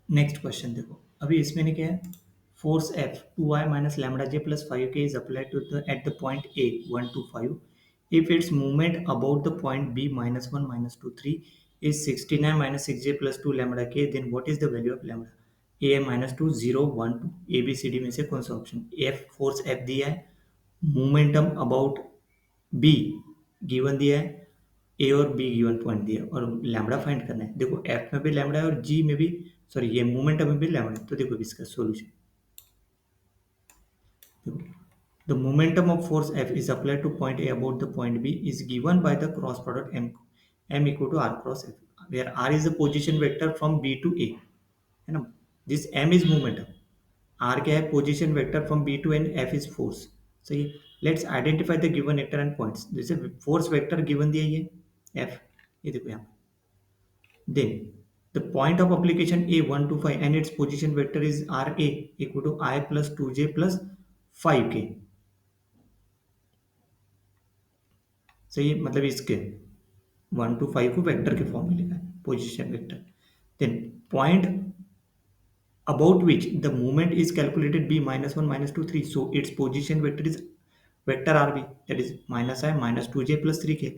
Next question देखो, अभी इसमें ने क्या है, force F 2i minus lambda J plus 5k is applied to the at the point A 1 to 5 if its movement about the point b minus 1 minus 2 3 is 69 minus 6j plus 2 lambda k, then what is the value of lambda a minus 2 0 1 2 A B C D में से कौन सा option, F force F दिया है, momentum about be given दिया है, ए और be given point दिया है और लैम्बडा फाइंड करना है। देखो एफ में भी लैम्बडा है और जी में भी, सॉरी ये मोमेंटम में भी लैम्बडा है। तो देखो इसका सॉल्यूशन देखो, the momentum of force F is applied to point A about the point B is given by the cross product M equal to R cross F, where R is the position vector from B to A, है ना। This M is momentum, R क्या है, position vector from B to N, F is force। सही है। Let's identify the given vector and points। जैसे force vector given दिया ये F, ये देखो यहाँ। Then the point of application A 1 to 5 and its position vector is RA equal to I plus 2J plus 5K। सही है, मतलब इसके 1 to 5 को वेक्टर के फॉर्म में लिखा है, position vector. Then point about which the movement is calculated b minus 1 minus 2 3, so its position vector is vector rb, that is minus I minus 2j plus 3k।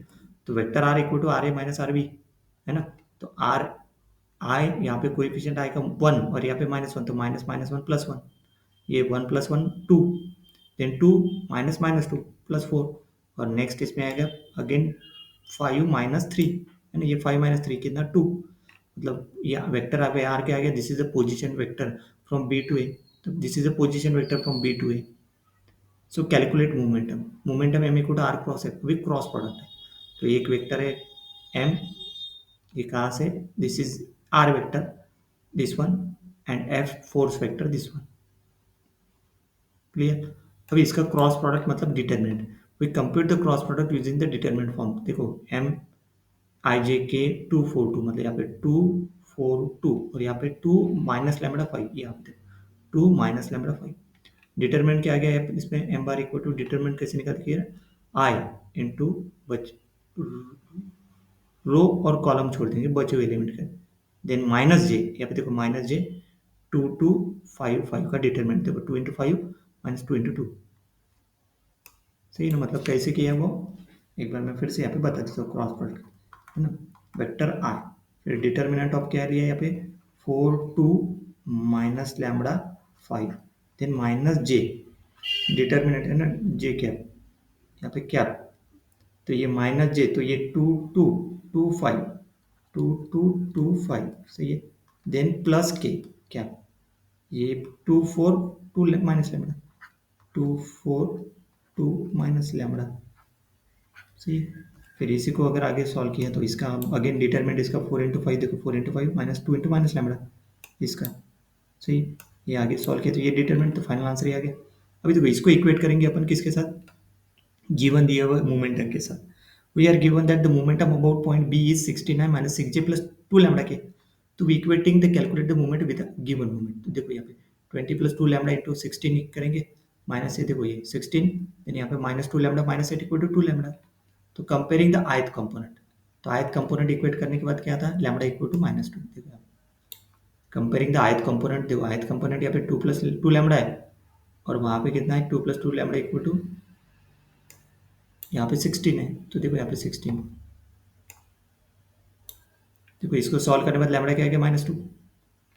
तो vector r equal to R A minus R B, है ना। तो are आई यहाँ पे coefficient आएगा 1 और यहाँ पे -1, तो माइनस माइनस 1 प्लस 1, ये 1 plus 1 2, then 2 minus minus 2 plus 4, और नेक्स्ट इसमें आएगा अगेन 5 माइनस 3, है ना। ये 5 माइनस 3 कितना 2, मतलब या वेक्टर आप आर के आ गया, this is a position vector from B to A, तो this is a position vector from B to A. So calculate momentum, momentum M equal to R cross F with cross product है। तो एक vector है M, ये कहाँ से, this is R vector this one, and F force vector this one. Clear. अभी इसका cross product मतलब determinant, we compute the cross product using the determinant form. देखो एम आई जे के 2 4 2, मतलब यहाँ पे 2 4 2 और यहाँ पे 2 माइनस लैम्बडा 5, यहाँ पे 2 माइनस लैम्बडा 5। डिटरमिनेंट क्या आ गया है इसमें, M bar equal to, determinant कैसे निकालते हैं, आई इंटू बच रो और कॉलम छोड़ देंगे बचे हुए एलिमेंट का, देन माइनस जे, यहाँ पे देखो माइनस जे 2 2 5 5 का डिटरमिनेंट देखो 2 × 5 माइनस 2 × 2। सही ना, मतलब कैसे किया वो एक बार मैं फिर से यहाँ पे बता देता हूँ, क्रॉस प्रोडक्ट है ना, वेक्टर आई, फिर डिटरमिनेंट ऑफ क्या लिया यहाँ पे 4 2 माइनस लैम्बडा 5, देन माइनस जे, डिटरमिनेंट है ना जे कैप, यहाँ पे कैप, तो ये माइनस जे, तो ये 2 2 2 5 2 2 2 5, सही है। देन प्लस के कैप, ये 2 4 2 माइनस लैम्बडा 2 4 2 माइनस लैम्बडा, सही है। फिर इसी को अगर आगे सॉल्व किया तो इसका अगेन डिटरमिनेंट इसका 4 × 5, देखो 4 × 5 माइनस 2 माइनस लैम्बडा इसका, सही। ये आगे सॉल्व किया तो ये डिटरमिनेंट, तो फाइनल आंसर ही आ गया। अभी देखो इसको इक्वेट करेंगे अपन किसके साथ, गिवन दिया हुआ मोमेंटम के साथ। We are given that the momentum about point B is 69 minus 6j plus 2 lambda K, तो we equating the calculate the moment with given moment. तो देखो यहाँ पे 20 प्लस 2 लैम्बडा इंटू 16 करेंगे, माइनस ये देखो ये 16, देन यहाँ पे minus 2 lambda minus 8 equal to 2 lambda. तो कंपेयरिंग द ith कंपोनेंट, तो ith कंपोनेंट इक्वेट करने के बाद क्या था, लैम्बडा इक्वल टू -2। देखो कंपेयरिंग द ith कंपोनेंट, देखो ith कंपोनेंट यहाँ पे 2 प्लस 2 लैम्बडा है और वहाँ पे कितना है 2 प्लस 2 लैम्बडा इक्वल टू यहाँ पे 16 है, तो देखो यहाँ पे 16, देखो इसको सॉल्व करने के बाद लैम्बडा क्या आ गया -2।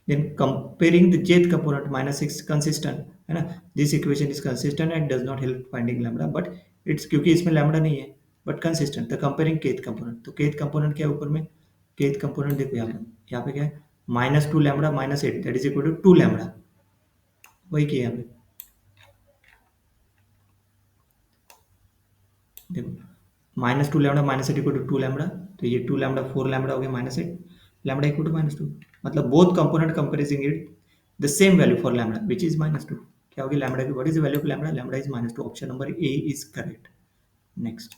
Then comparing the jth component -6 consistent, है ना, this equation is consistent and does not help finding lambda, but it's, क्योंकि इसमें लैम्बडा नहीं है but consistent. The comparing kth component, तो kth कंपोनेंट क्या है ऊपर में, kth कंपोनेंट देखो यहाँ पे क्या है -2 lambda -8 that is equal to 2 lambda, वही किया यहाँ पे देखो -2 लैम्बडा -8 इक्वल टू 2 लैम्बडा, तो ये 2 लैम्बडा 4 लैम्बडा हो गया -8 लैम्बडा इक्वल टू -2, मतलब both component comparing it the same value for lambda which is -2। क्या होगी लैम्बडा की, what is the value of lambda, lambda is -2, option number A is correct. Next